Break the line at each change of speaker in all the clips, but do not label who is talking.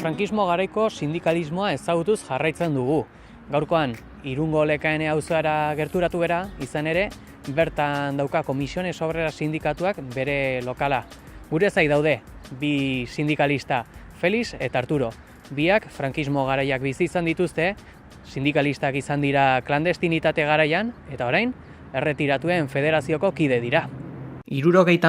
frankismo garaiko sindikalismoa ezagutuz jarraitzen dugu. Gaurkoan, Irungo Lekaene auzora gerturatu gara, izan ere, bertan dauka Comisiones Obreras sindikatuak bere lokala. Gure zai daude, bi sindikalista, Felix eta Arturo. Biak frankismo garaiak bizi izan dituzte, sindikalistak izan dira klandestinitate garaian, eta orain, erretiratuen federazioko kide dira. 70.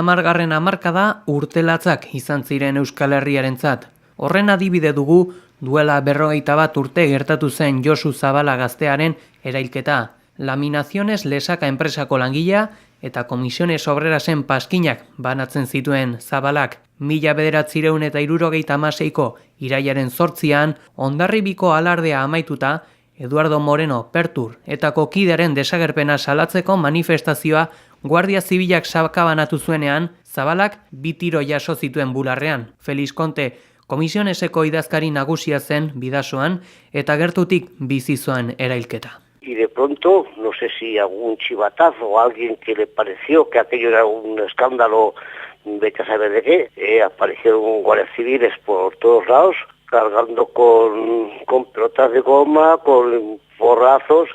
hamarkada urtelatzak izan ziren Euskal Herriarentzat. Horren adibide dugu duela 51 urte gertatu zen Josu Zabala gaztearen erailketa. Laminaciones Lesaka enpresako langilea eta Comisiones Obrerasen paskinak banatzen zituen Zabalak. 1976ko irailaren 8an Hondarribiko alardea amaituta Eduardo Moreno Pertur etako kideren desagerpena salatzeko manifestazioa Guardia Zibilak sakabanatu zuenean, Zabalak 2 tiro jaso zituen bularrean. Felix Conte Komisioneseko idazkari nagusia zen Bidasoan eta gertutik bizi zuen erailketa.
Y de pronto, no sé si algún chivatazo o alguien que le pareció que aquello era un escándalo, vete a saber de qué, aparecieron guardias civiles por todos lados, cargando con pelotas de goma, con porrazos,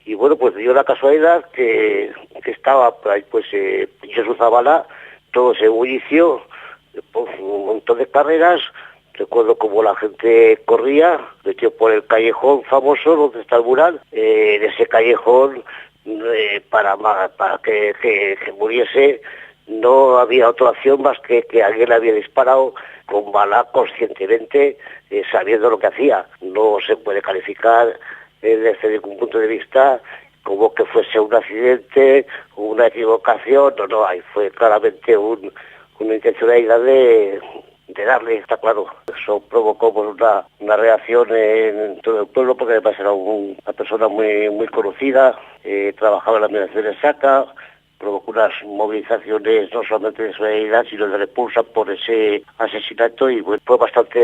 y bueno, pues dio la casualidad que estaba ahí pues Jesús Zabala, todo ese bullicio, pues, un montón de carreras. Recuerdo cómo la gente corría, metió por el callejón famoso donde está el mural, en ese callejón para que muriese. No había otra opción más que alguien le había disparado con bala conscientemente, sabiendo lo que hacía. No se puede calificar desde ningún punto de vista como que fuese un accidente, una equivocación, no, ahí fue claramente una intencionalidad de darle, está claro. Eso provocó una reacción en todo el pueblo porque además era una persona muy conocida, trabajaba en la administración de Saca, provocó unas movilizaciones no solamente de solidaridad sino de repulsa por ese asesinato y fue bastante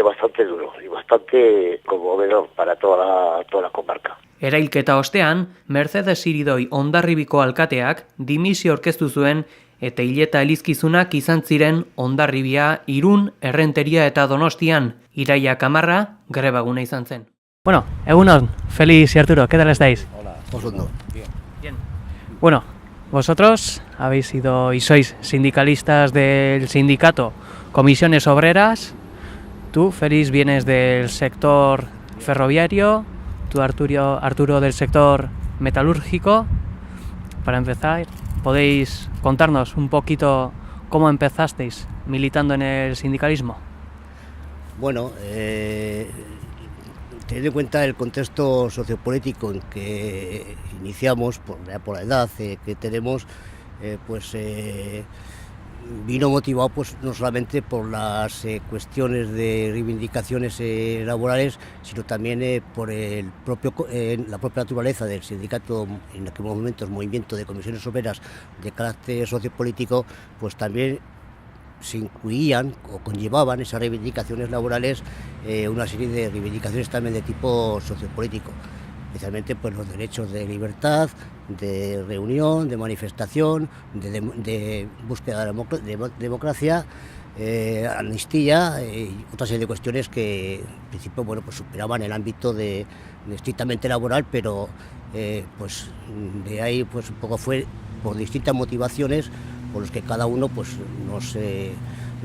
duro y bastante conmovedor para toda la comarca.
Erailketa ostean, Mercedes Iridoi Hondarribiko alkateak dimisio aurkeztu zuen eta hileta elizkizunak izan ziren Hondarribia, Irun, Errenteria eta Donostian. Iraila 10 grebaguna izan zen. Bueno, egunon, Felix y Arturo, ¿qué tal estáis?
Hola, Osondo.
Bien. Bueno, vosotros habéis sido y sois sindicalistas del sindicato Comisiones Obreras. Tú, Felix, vienes del sector ferroviario, tú, Arturo, del sector metalúrgico. Para empezar, ¿podéis contarnos un poquito cómo empezasteis militando en el sindicalismo?
Bueno, teniendo en cuenta el contexto sociopolítico en que iniciamos, por la edad que tenemos, vino motivado pues no solamente por las cuestiones de reivindicaciones laborales, sino también por la propia naturaleza del sindicato, en aquellos momentos movimiento de comisiones obreras de carácter sociopolítico, pues también se incluían o conllevaban esas reivindicaciones laborales una serie de reivindicaciones también de tipo sociopolítico, especialmente pues los derechos de libertad, de reunión, de manifestación, de búsqueda de democracia, amnistía y otra serie de cuestiones que en principio pues superaban el ámbito de estrictamente laboral, pero pues de ahí pues un poco fue por distintas motivaciones por los que cada uno pues nos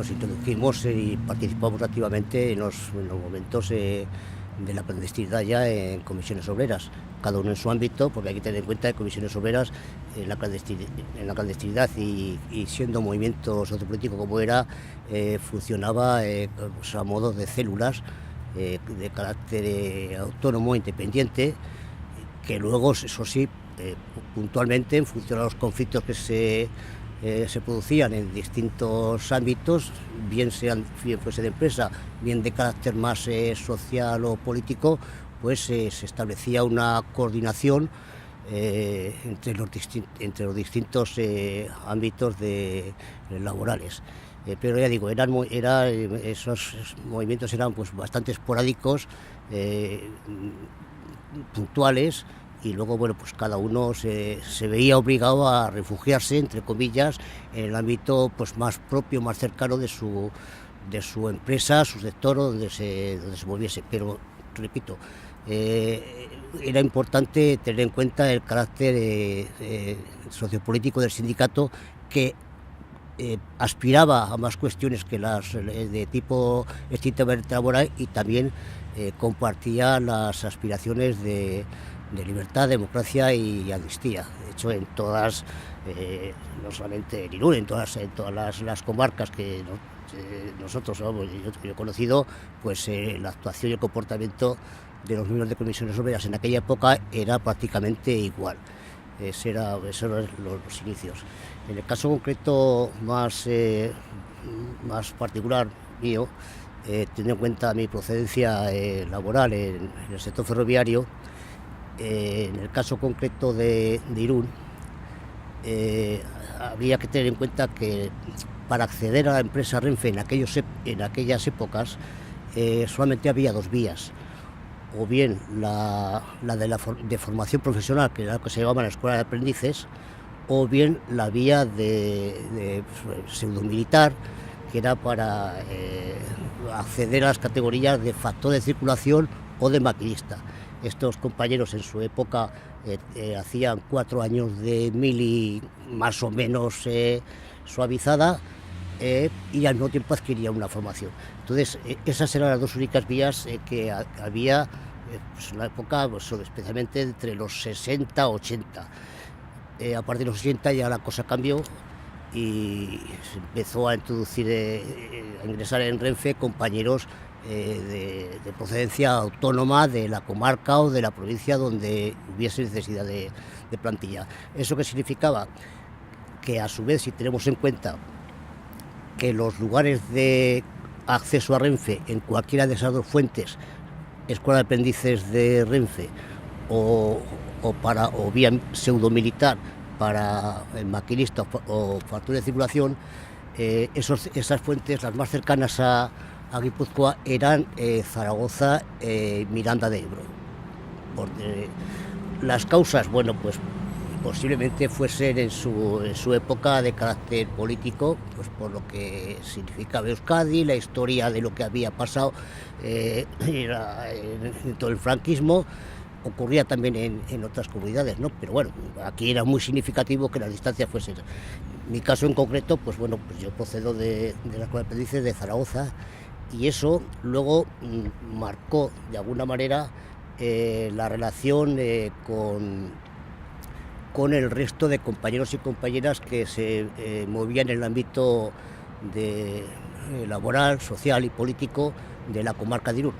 introdujimos y participamos activamente en los momentos de la clandestinidad ya en comisiones obreras, cada uno en su ámbito, porque hay que tener en cuenta que comisiones obreras en la clandestinidad y siendo movimiento sociopolítico como era, funcionaba pues a modo de células de carácter autónomo, independiente, que luego, eso sí, puntualmente, en función a los conflictos que se producían en distintos ámbitos, bien fuese de empresa, bien de carácter más social o político, pues se establecía una coordinación entre los distintos ámbitos laborales. Pero ya digo, esos movimientos eran pues bastante esporádicos, puntuales, y luego pues cada uno se veía obligado a refugiarse, entre comillas, en el ámbito pues más propio, más cercano de de su empresa, su sector, donde se moviese. Pero, repito, era importante tener en cuenta el carácter sociopolítico del sindicato, que aspiraba a más cuestiones que las de tipo estrictamente laboral, y también compartía las aspiraciones de libertad, democracia y amnistía. De hecho, en todas, no solamente en Irún, en todas las comarcas que nosotros yo he conocido, pues la actuación y el comportamiento de los miembros de comisiones obreras en aquella época era prácticamente igual. Esos eran los inicios. En el caso concreto más particular mío, teniendo en cuenta mi procedencia laboral en el sector ferroviario, en el caso concreto de Irún, habría que tener en cuenta que para acceder a la empresa Renfe en aquellas épocas solamente había dos vías: o bien la de formación profesional, que era lo que se llamaba la escuela de aprendices, o bien la vía de pseudomilitar, que era para acceder a las categorías de factor de circulación o de maquinista. Estos compañeros en su época hacían 4 años de mili más o menos suavizada, y al mismo tiempo adquirían una formación. Entonces, esas eran las dos únicas vías que había pues, en la época, pues, especialmente entre los 60 y 80. A partir de los 60 ya la cosa cambió y se empezó a introducir, a ingresar en Renfe compañeros de procedencia autónoma de la comarca o de la provincia donde hubiese necesidad de plantilla. ¿Eso qué significaba? Que a su vez, si tenemos en cuenta que los lugares de acceso a Renfe en cualquiera de esas dos fuentes, escuela de aprendices de Renfe o bien pseudomilitar para el maquinista o factor de circulación, esas fuentes, las más cercanas a Guipúzcoa, eran Zaragoza, Miranda de Ebro. Las causas, bueno, pues posiblemente fuesen en su época de carácter político, pues por lo que significaba Euskadi, la historia de lo que había pasado en todo el franquismo. Ocurría también en otras comunidades, ¿no? Pero bueno, aquí era muy significativo que las distancias fuesen. En mi caso en concreto, pues bueno, pues yo procedo de la escuela de aprendices de Zaragoza, y eso luego marcó de alguna manera la relación con el resto de compañeros y compañeras que se movían en el ámbito laboral, social y político de la comarca de Irún,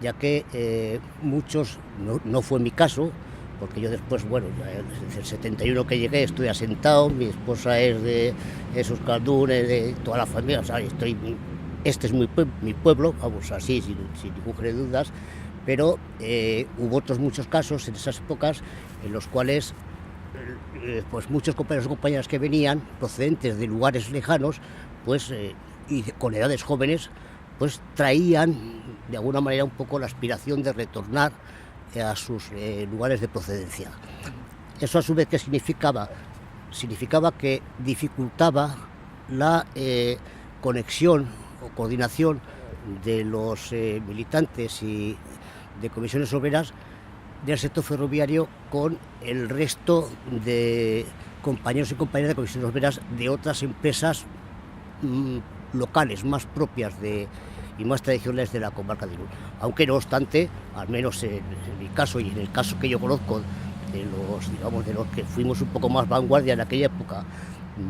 ya que muchos, no fue mi caso, porque yo después, bueno, desde el 71 que llegué estoy asentado, mi esposa es de Euskaldun, de toda la familia, o sea, este es mi pueblo, vamos, así, sin ningún género de dudas, pero hubo otros muchos casos en esas épocas en los cuales pues muchos compañeros y compañeras que venían procedentes de lugares lejanos, pues y con edades jóvenes, pues traían de alguna manera un poco la aspiración de retornar a sus lugares de procedencia. Eso a su vez, ¿qué significaba? Significaba que dificultaba la conexión o coordinación de los militantes y de comisiones obreras del sector ferroviario con el resto de compañeros y compañeras de comisiones obreras de otras empresas locales, más propias y más tradicionales de la comarca de Irún. Aunque no obstante, al menos en mi caso y en el caso que yo conozco de los que fuimos un poco más vanguardia en aquella época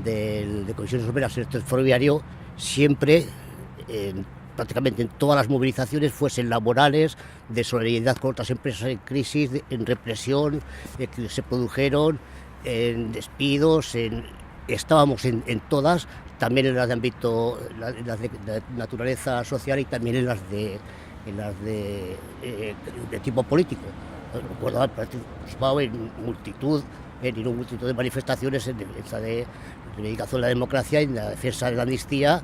de comisiones obreras en el sector ferroviario, siempre prácticamente en todas las movilizaciones, fuesen laborales, de solidaridad con otras empresas en crisis, en represión, que se produjeron, en despidos, estábamos en todas, también en las de ámbito, las de naturaleza social y también en las de tipo político. Recuerdo haber participado en multitud de manifestaciones en defensa de reivindicación de la democracia y en la defensa de la amnistía.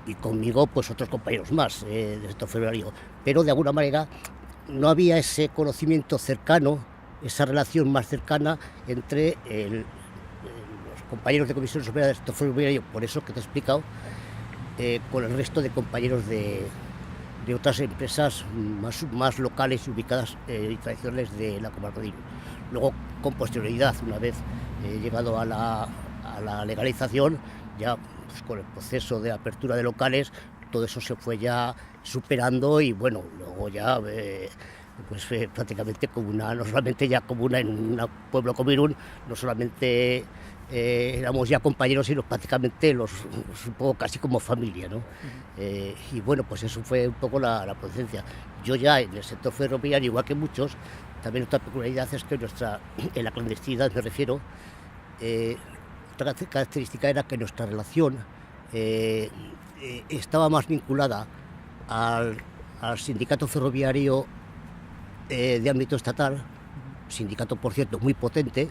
Y conmigo pues otros compañeros más del sector ferroviario, pero de alguna manera no había ese conocimiento cercano, esa relación más cercana entre los compañeros de comisiones obreras del sector ferroviario, por eso que te he explicado, con el resto de compañeros de otras empresas más locales y ubicadas y tradicionales de la comarca de Irún. Luego, con posterioridad, una vez llegado a la legalización, ya pues, con el proceso de apertura de locales, todo eso se fue ya superando y bueno, luego ya prácticamente comuna, no solamente ya comuna en un pueblo como Irún, no solamente éramos ya compañeros, sino prácticamente un poco casi como familia, ¿no? Y bueno, pues eso fue un poco la procedencia. Yo ya en el sector ferroviario, igual que muchos, también otra peculiaridad es que en la clandestinidad me refiero, otra característica era que nuestra relación estaba más vinculada al sindicato ferroviario de ámbito estatal, sindicato por cierto muy potente,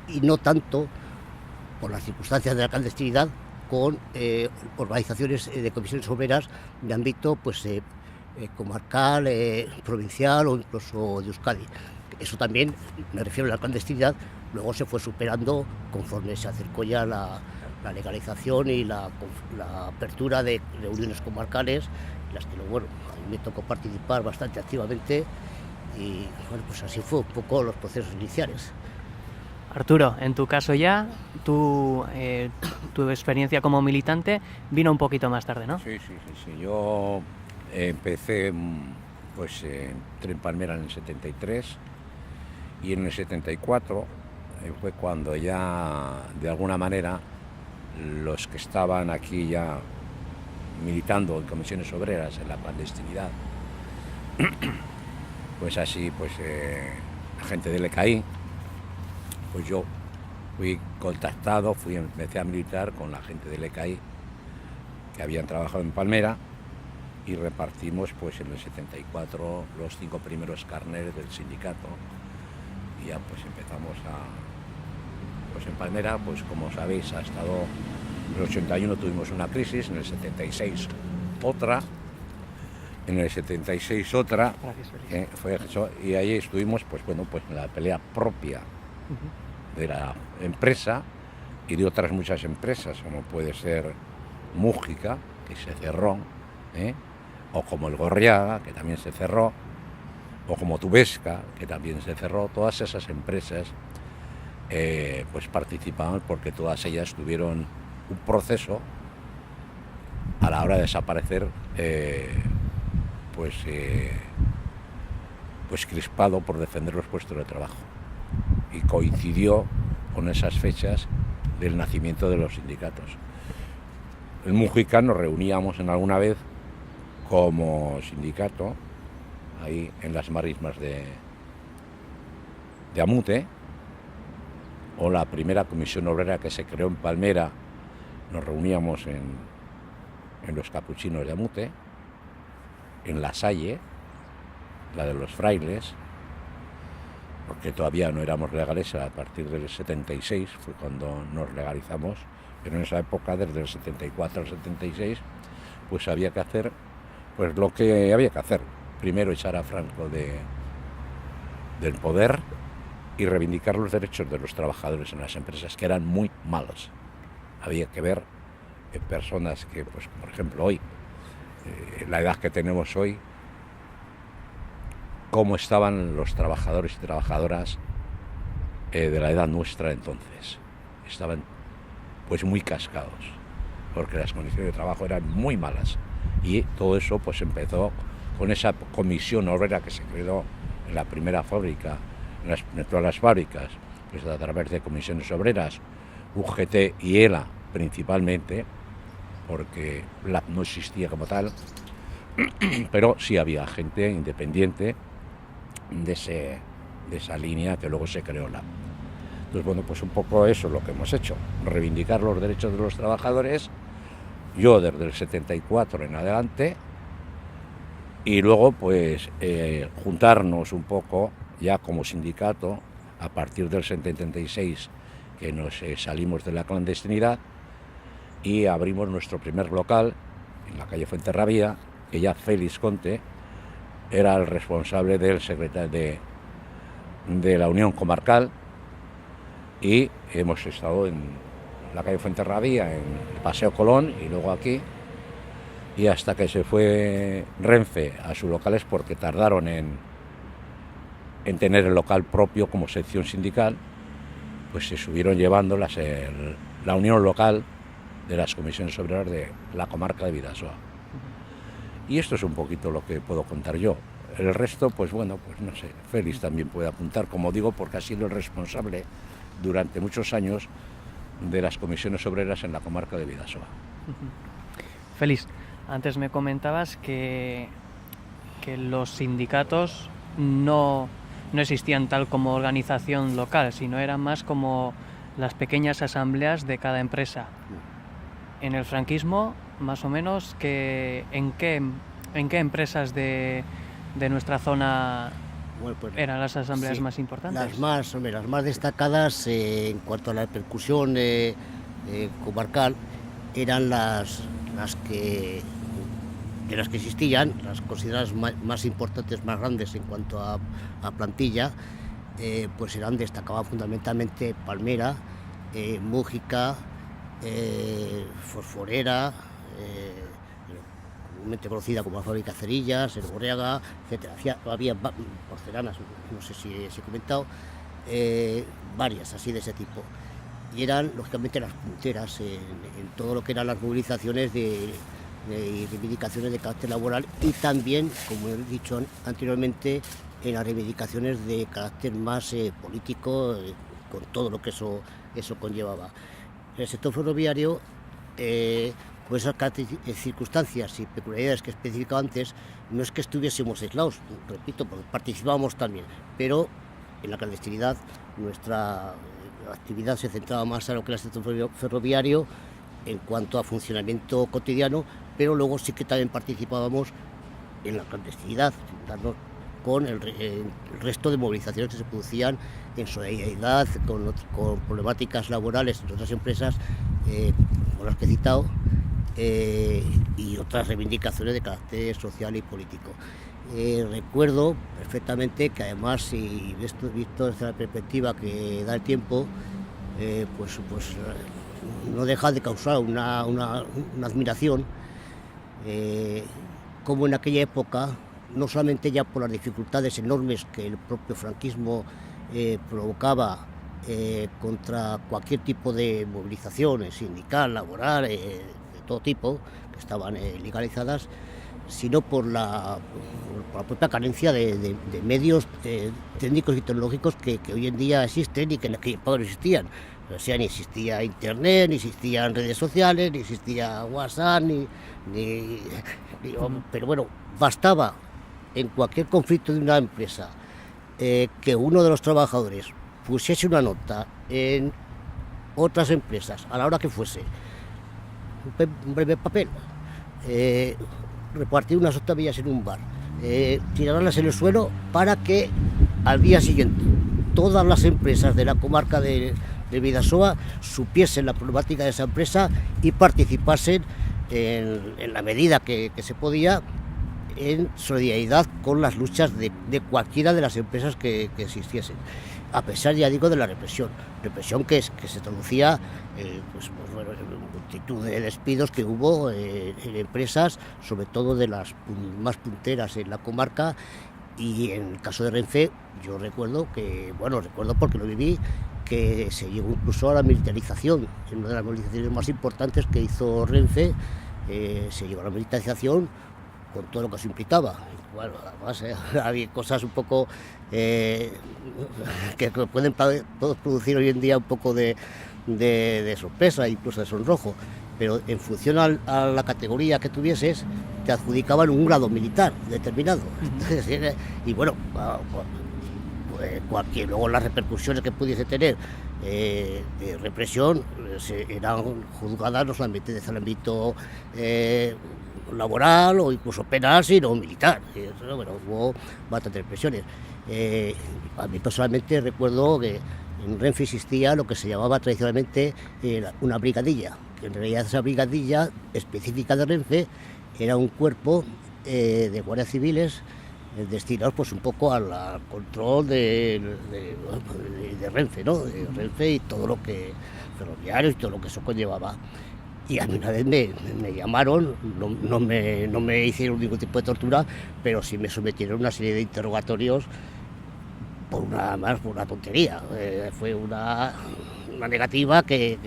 y no tanto por las circunstancias de la clandestinidad con organizaciones de comisiones obreras de ámbito pues, comarcal, provincial o incluso de Euskadi. Eso también, me refiero a la clandestinidad, luego se fue superando conforme se acercó ya la legalización y la apertura de reuniones comarcales, en las que bueno, a mí me tocó participar bastante activamente y bueno, pues así fue un poco los procesos iniciales.
Arturo, en tu caso ya, tu experiencia como militante vino un poquito más tarde, ¿no?
Sí. Yo empecé, pues entré en Palmera en el 73 y en el 74 fue cuando ya, de alguna manera, los que estaban aquí ya militando en comisiones obreras en la clandestinidad, pues así, pues la gente del ECAI, pues yo fui contactado, empecé a militar con la gente del ECAI que habían trabajado en Palmera y repartimos pues en el 74 los 5 primeros carnets del sindicato y ya pues empezamos pues en Palmera, pues como sabéis, ha estado en el 81 tuvimos una crisis, en el 76 otra, en el 76 otra, fue eso, y ahí estuvimos pues bueno, pues en la pelea propia de la empresa y de otras muchas empresas, como puede ser Mújica, que se cerró, o como el Gorriaga, que también se cerró, o como Tubesca, que también se cerró. Todas esas empresas pues participaban porque todas ellas tuvieron un proceso a la hora de desaparecer pues crispado por defender los puestos de trabajo, y coincidió con esas fechas del nacimiento de los sindicatos. En Mújica nos reuníamos en alguna vez como sindicato ahí en las marismas de Amute, o la primera comisión obrera que se creó en Palmera, nos reuníamos en los capuchinos de Amute, en La Salle, la de los frailes, porque todavía no éramos legales. A partir del 76 fue cuando nos legalizamos, pero en esa época, desde el 74 al 76, pues había que hacer pues lo que había que hacer. Primero echar a Franco del poder y reivindicar los derechos de los trabajadores en las empresas, que eran muy malos. Había que ver personas que, pues por ejemplo hoy, la edad que tenemos hoy, cómo estaban los trabajadores y trabajadoras de la edad nuestra entonces. Estaban pues muy cascados, porque las condiciones de trabajo eran muy malas, y todo eso pues empezó con esa comisión obrera que se creó en la primera fábrica, en todas las fábricas, pues a través de comisiones obreras, UGT y ELA principalmente, porque LAB no existía como tal, pero sí había gente independiente de esa línea que luego se creó LAB. Entonces, bueno, pues un poco eso es lo que hemos hecho, reivindicar los derechos de los trabajadores, yo desde el 74 en adelante, y luego pues juntarnos un poco ya como sindicato a partir del 76, que nos salimos de la clandestinidad y abrimos nuestro primer local en la calle Fuenterrabía, que ya Félix Conte era el responsable del secretario de la Unión Comarcal, y hemos estado la calle Fuenterrabía, en el Paseo Colón y luego aquí. Y hasta que se fue Renfe a sus locales, porque tardaron en tener el local propio como sección sindical, pues se subieron llevando la unión local de las comisiones obreras de la comarca de Bidasoa. Y esto es un poquito lo que puedo contar yo. El resto, pues bueno, pues no sé, Félix también puede apuntar, como digo, porque ha sido el responsable durante muchos años de las comisiones obreras en la comarca de Bidasoa.
Félix, antes me comentabas que los sindicatos no existían tal como organización local, sino eran más como las pequeñas asambleas de cada empresa. En el franquismo, más o menos, ¿en qué empresas de nuestra zona
Bueno, pues,
eran las asambleas
sí,
más importantes?
las más destacadas en cuanto a la repercusión comarcal eran las que existían, las consideradas más importantes, más grandes en cuanto a plantilla, pues destacaban fundamentalmente Palmera, Mújica, Fosforera, comúnmente conocida como la fábrica Cerillas, El Borreaga, etc. Había porcelanas, no sé si he comentado, varias así de ese tipo. Y eran, lógicamente, las punteras en todo lo que eran las movilizaciones y reivindicaciones de carácter laboral, y también, como he dicho anteriormente, en las reivindicaciones de carácter más político, con todo lo que eso conllevaba. En el sector ferroviario, pues esas circunstancias y peculiaridades que he especificado antes, no es que estuviésemos aislados, repito, porque participábamos también, pero en la clandestinidad nuestra actividad se centraba más en lo que era el sector ferroviario en cuanto a funcionamiento cotidiano, pero luego sí que también participábamos en la clandestinidad, con el resto de movilizaciones que se producían en solidaridad con problemáticas laborales en otras empresas, como las que he citado, y otras reivindicaciones de carácter social y político. Recuerdo perfectamente que, además, y visto desde la perspectiva que da el tiempo, pues no deja de causar una admiración, como en aquella época, no solamente ya por las dificultades enormes que el propio franquismo provocaba contra cualquier tipo de movilizaciones sindical, laboral, de todo tipo, que estaban legalizadas, sino por la propia carencia de medios técnicos y tecnológicos que hoy en día existen y que en aquella época no existían. O sea, ni existía internet, ni existían redes sociales, ni existía WhatsApp, pero bueno, bastaba en cualquier conflicto de una empresa que uno de los trabajadores pusiese una nota en otras empresas, a la hora que fuese, un breve papel, repartir unas octavillas en un bar, tirarlas en el suelo para que al día siguiente todas las empresas de la comarca de Bidasoa supiesen la problemática de esa empresa y participasen en la medida que se podía en solidaridad con las luchas de cualquiera de las empresas que existiesen, a pesar, ya digo, de la represión que se traducía en multitud de despidos que hubo en empresas, sobre todo de las más punteras en la comarca. Y en el caso de Renfe, yo recuerdo porque lo viví, que se llegó incluso a la militarización. En una de las movilizaciones más importantes que hizo Renfe, se llegó a la militarización con todo lo que eso implicaba. Bueno, además había cosas un poco que pueden producir hoy en día un poco de sorpresa, incluso de sonrojo, pero en función a la categoría que tuvieses, te adjudicaban un grado militar determinado. Entonces, y bueno, luego las repercusiones que pudiese tener de represión eran juzgadas no solamente desde el ámbito laboral o incluso penal, sino militar. Bueno, hubo bastantes represiones. A mí personalmente recuerdo que en Renfe existía lo que se llamaba tradicionalmente una brigadilla, que en realidad esa brigadilla específica de Renfe era un cuerpo de guardias civiles destinados pues un poco al control de Renfe, ¿no? De Renfe y todo lo que ferroviarios y todo lo que eso conllevaba. Y a mí una vez me llamaron, no me hicieron ningún tipo de tortura, pero sí me sometieron a una serie de interrogatorios por una tontería. Fue una negativa que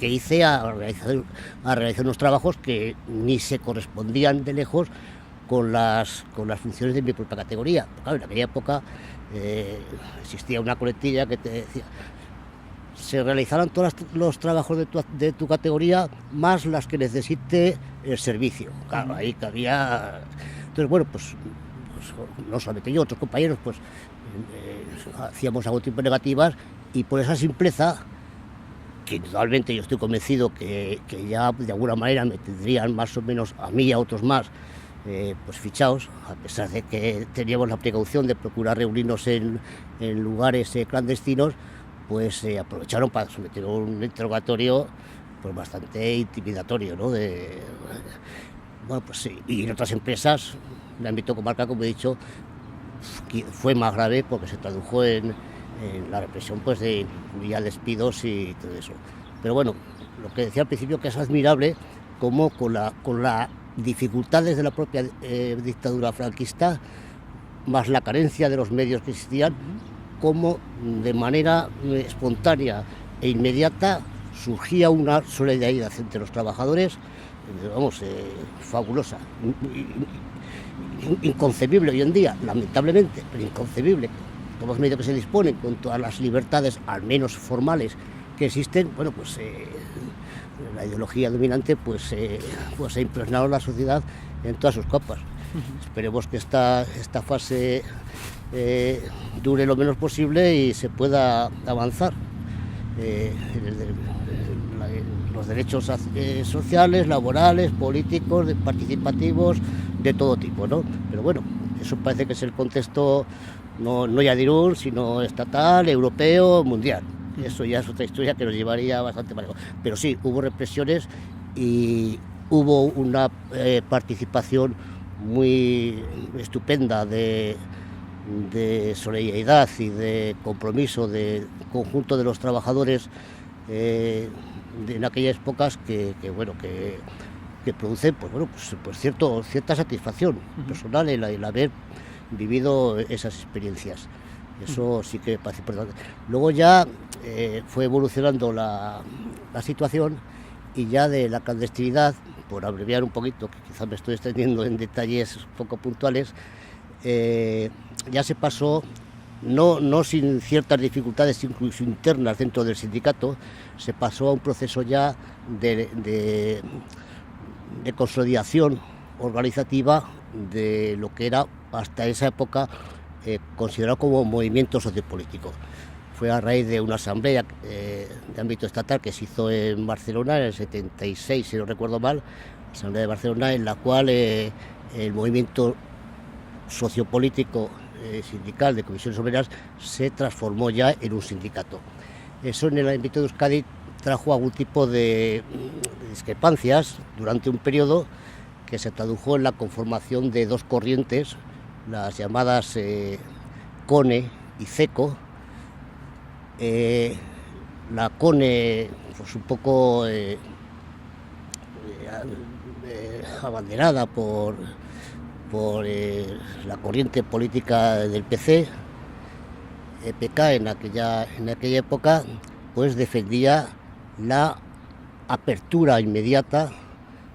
hice a realizar unos trabajos que ni se correspondían de lejos con las funciones de mi propia categoría. Claro, en aquella época existía una coletilla que te decía: se realizarán todos los trabajos de tu categoría más las que necesite el servicio. Claro, ahí cabía. Entonces, bueno, pues no solamente yo, otros compañeros, pues hacíamos algún tipo de negativas, y por esa simpleza, que indudablemente yo estoy convencido que ya de alguna manera me tendrían más o menos a mí y a otros más pues fichados, a pesar de que teníamos la precaución de procurar reunirnos en lugares clandestinos, pues aprovecharon para someter un interrogatorio pues bastante intimidatorio, ¿no? Bueno, pues sí. Y en otras empresas, en el ámbito comarcal, como he dicho, fue más grave porque se tradujo en la represión, pues de ya despidos y todo eso. Pero bueno, lo que decía al principio, que es admirable cómo con las dificultades de la propia dictadura franquista, más la carencia de los medios que existían, cómo de manera espontánea e inmediata surgía una solidaridad entre los trabajadores, vamos, fabulosa, inconcebible hoy en día, lamentablemente, pero inconcebible. Todos los medios que se disponen, con todas las libertades, al menos formales, que existen, bueno, pues la ideología dominante pues ha impregnado la sociedad en todas sus capas. Esperemos que esta fase dure lo menos posible y se pueda avanzar los derechos sociales, laborales, políticos, participativos, de todo tipo, ¿no? Pero bueno, eso parece que es el contexto no ya de Irún, sino estatal, europeo, mundial. Eso ya es otra historia que nos llevaría bastante más lejos. Pero sí, hubo represiones y hubo una participación muy estupenda de solidaridad y de compromiso del conjunto de los trabajadores en aquellas épocas que producen pues cierta satisfacción personal el haber vivido esas experiencias. Eso sí que parece importante. Luego ya fue evolucionando la situación, y ya de la clandestinidad, por abreviar un poquito, que quizás me estoy extendiendo en detalles poco puntuales, ya se pasó, no sin ciertas dificultades incluso internas dentro del sindicato, se pasó a un proceso ya de consolidación organizativa de lo que era hasta esa época considerado como movimiento sociopolítico. Fue a raíz de una asamblea de ámbito estatal que se hizo en Barcelona en el 76, si no recuerdo mal, asamblea de Barcelona, en la cual el movimiento sociopolítico sindical de comisiones obreras se transformó ya en un sindicato. Eso en el ámbito de Euskadi trajo algún tipo de discrepancias durante un periodo que se tradujo en la conformación de dos corrientes, las llamadas CONE y CECO. La CONE, pues un poco abanderada por la corriente política del PC, EPK en aquella época, pues defendía la apertura inmediata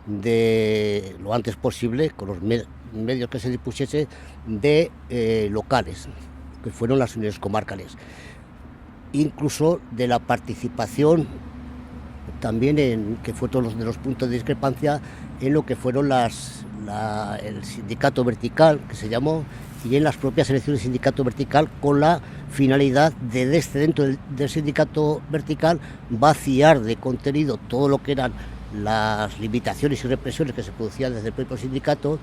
de lo antes posible, con los medios que se dispusiese, de locales, que fueron las uniones comarcales, incluso de la participación también que fue todos de los puntos de discrepancia en lo que fueron el sindicato vertical, que se llamó, y en las propias elecciones de sindicato vertical, con la finalidad de desde dentro del sindicato vertical vaciar de contenido todo lo que eran las limitaciones y represiones que se producían desde el propio sindicato.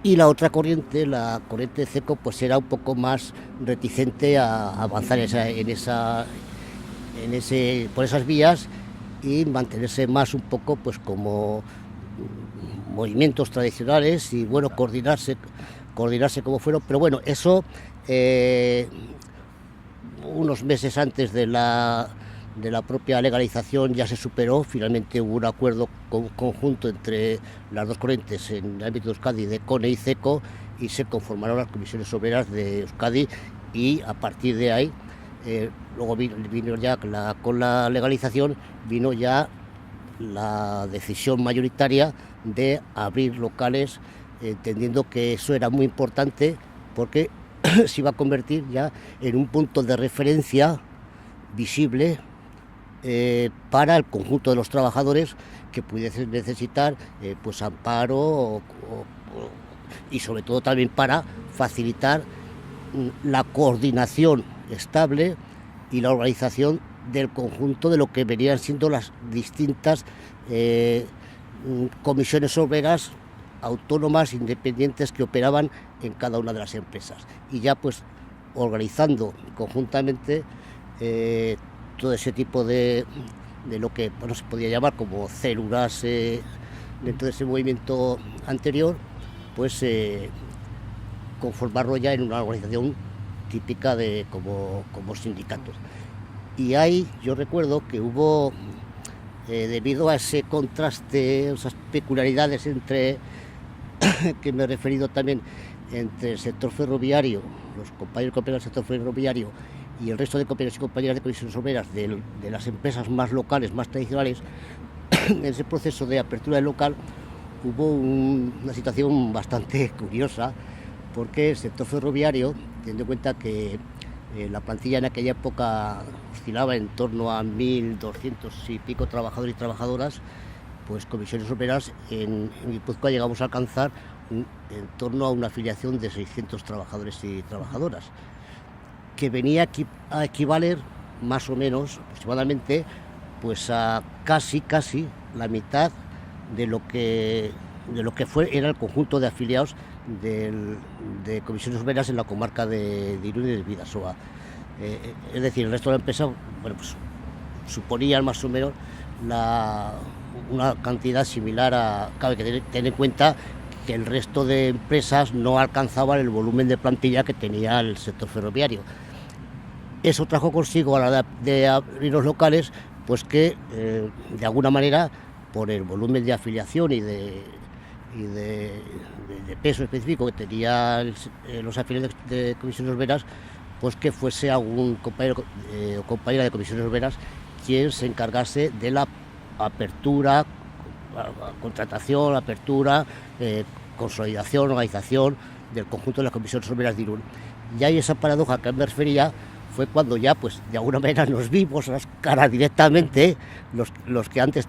Y la otra corriente, la corriente CECO, pues era un poco más reticente a avanzar por esas vías y mantenerse más un poco pues como movimientos tradicionales y bueno, coordinarse como fueron. Pero bueno, eso unos meses antes de la propia legalización ya se superó. Finalmente hubo un acuerdo conjunto entre las dos corrientes en el ámbito de Euskadi, de CONE y CECO, y se conformaron las comisiones obreras de Euskadi, y a partir de ahí, luego vino ya con la legalización, vino ya la decisión mayoritaria de abrir locales, entendiendo que eso era muy importante porque se iba a convertir ya en un punto de referencia visible para el conjunto de los trabajadores que pudiesen necesitar pues amparo y sobre todo también para facilitar la coordinación estable y la organización del conjunto de lo que venían siendo las distintas comisiones obreras autónomas, independientes, que operaban en cada una de las empresas, y ya pues organizando conjuntamente todo ese tipo de lo que bueno, se podía llamar como células dentro de ese movimiento anterior, pues conformarlo ya en una organización típica de como sindicatos. Y ahí yo recuerdo que hubo, debido a ese contraste, esas peculiaridades entre que me he referido también, entre el sector ferroviario, los compañeros y compañeras del sector ferroviario y el resto de compañeros y compañeras de comisiones obreras de las empresas más locales, más tradicionales, en ese proceso de apertura del local hubo una situación bastante curiosa, porque el sector ferroviario, teniendo en cuenta que la plantilla en aquella época oscilaba en torno a 1.200 y pico trabajadores y trabajadoras, pues comisiones obreras en Guipúzcoa llegamos a alcanzar en torno a una afiliación de 600 trabajadores y trabajadoras, que venía a equivaler más o menos aproximadamente pues a casi la mitad de lo que era el conjunto de afiliados de comisiones obreras en la comarca de Irún y de Bidasoa. Es decir, el resto de la empresa, bueno, pues suponían más o menos una cantidad similar a... Claro, hay que tener en cuenta que el resto de empresas no alcanzaban el volumen de plantilla que tenía el sector ferroviario. Eso trajo consigo, a la hora de abrir los locales, pues que de alguna manera, por el volumen de afiliación y de peso específico que tenían los afiliados de comisiones obreras, pues que fuese algún compañero o compañera de comisiones obreras quien se encargase de la apertura, contratación, consolidación, organización del conjunto de las comisiones obreras de Irún. Y ahí esa paradoja que me refería fue cuando ya, pues de alguna manera nos vimos las caras directamente, los que antes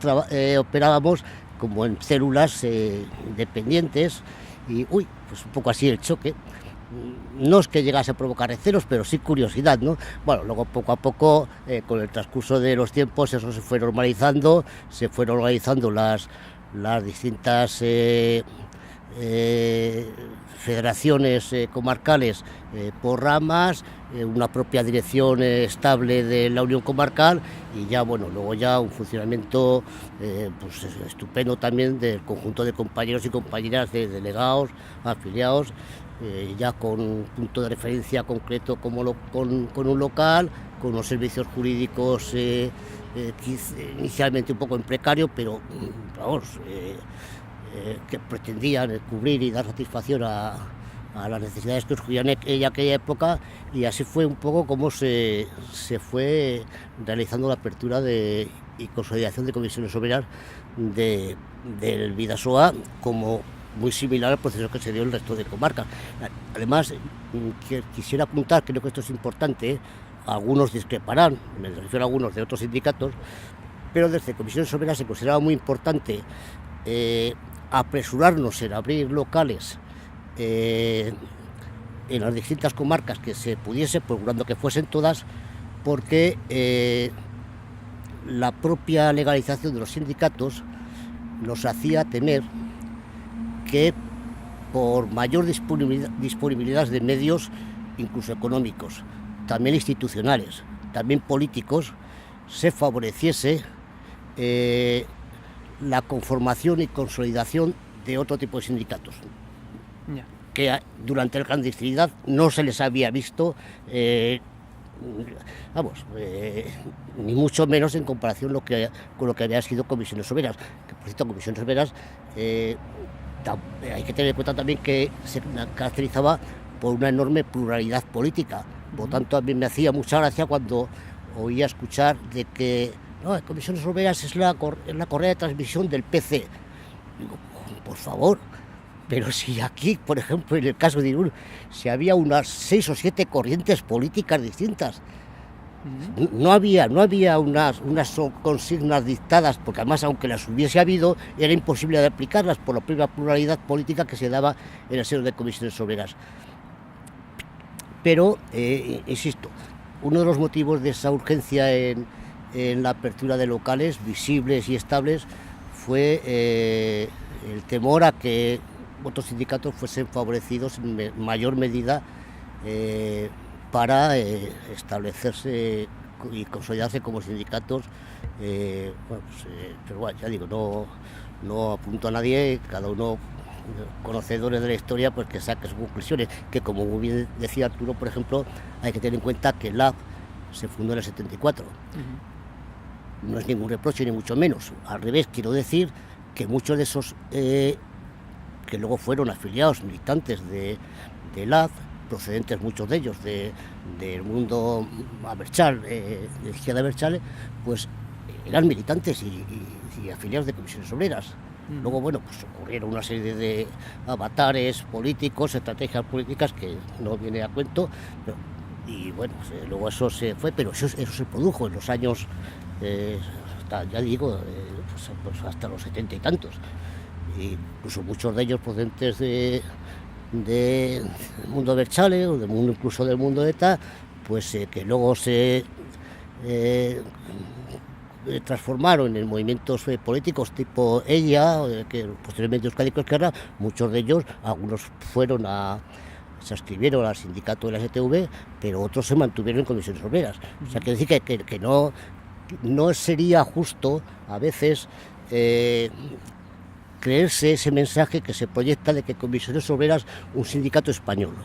operábamos como en células independientes, y pues un poco así el choque. No es que llegase a provocar recelos, pero sí curiosidad, ¿no? Bueno, luego poco a poco, con el transcurso de los tiempos, eso se fue normalizando, se fueron organizando las distintas federaciones comarcales por ramas, una propia dirección estable de la Unión Comarcal, y ya, bueno, luego ya un funcionamiento pues estupendo también del conjunto de compañeros y compañeras de delegados, afiliados, ya con un punto de referencia concreto como con un local, con unos servicios jurídicos inicialmente un poco en precario, pero vamos, que pretendían cubrir y dar satisfacción a las necesidades que surgían en aquella época, y así fue un poco como se fue realizando la apertura y consolidación de comisiones obreras del Bidasoa, como muy similar al proceso que se dio en el resto de comarcas. Además, quisiera apuntar, creo que esto es importante, algunos discreparán, me refiero a algunos de otros sindicatos, pero desde comisiones obreras se consideraba muy importante apresurarnos en abrir locales en las distintas comarcas que se pudiese, procurando que fuesen todas, porque la propia legalización de los sindicatos nos hacía temer que por mayor disponibilidad de medios, incluso económicos, también institucionales, también políticos, se favoreciese la conformación y consolidación de otro tipo de sindicatos, que durante la clandestinidad no se les había visto vamos, ni mucho menos en comparación con lo que había sido Comisiones Obreras. Que por cierto, Comisiones Obreras hay que tener en cuenta también que se caracterizaba por una enorme pluralidad política. Por lo tanto, a mí me hacía mucha gracia cuando oía escuchar de que no, Comisiones Obreras es la correa de transmisión del PC. Digo, por favor, pero si aquí, por ejemplo, en el caso de Irún, si había unas 6 o 7 corrientes políticas distintas, no había unas consignas dictadas, porque además, aunque las hubiese habido, era imposible de aplicarlas por la propia pluralidad política que se daba en el seno de Comisiones Obreras. Pero, insisto, uno de los motivos de esa urgencia en la apertura de locales visibles y estables fue el temor a que otros sindicatos fuesen favorecidos en mayor medida para establecerse y consolidarse como sindicatos. Pero bueno, ya digo, no apunto a nadie, cada uno, conocedores de la historia, pues que saque sus conclusiones, que como muy bien decía Arturo, por ejemplo, hay que tener en cuenta que el LAB se fundó en el 74. No es ningún reproche, ni mucho menos. Al revés, quiero decir que muchos de esos que luego fueron afiliados, militantes de LAB, procedentes muchos de ellos del mundo Abertzale, de la izquierda Abertzale, pues eran militantes y afiliados de Comisiones Obreras. Luego, bueno, pues ocurrieron una serie de avatares políticos, estrategias políticas que no viene a cuento, y bueno, luego eso se fue, pero eso se produjo en los años, ya digo, pues hasta los 70 y tantos. Y incluso muchos de ellos procedentes del mundo Abertzale, o incluso del mundo ETA, pues que luego se transformaron en movimientos políticos tipo ella, que posteriormente Euskadiko Ezkerra. Muchos de ellos, algunos se inscribieron al sindicato de la STV, pero otros se mantuvieron en Comisiones Obreras. O sea, quiere decir que no sería justo a veces creerse ese mensaje que se proyecta de que Comisiones Obreras un sindicato español.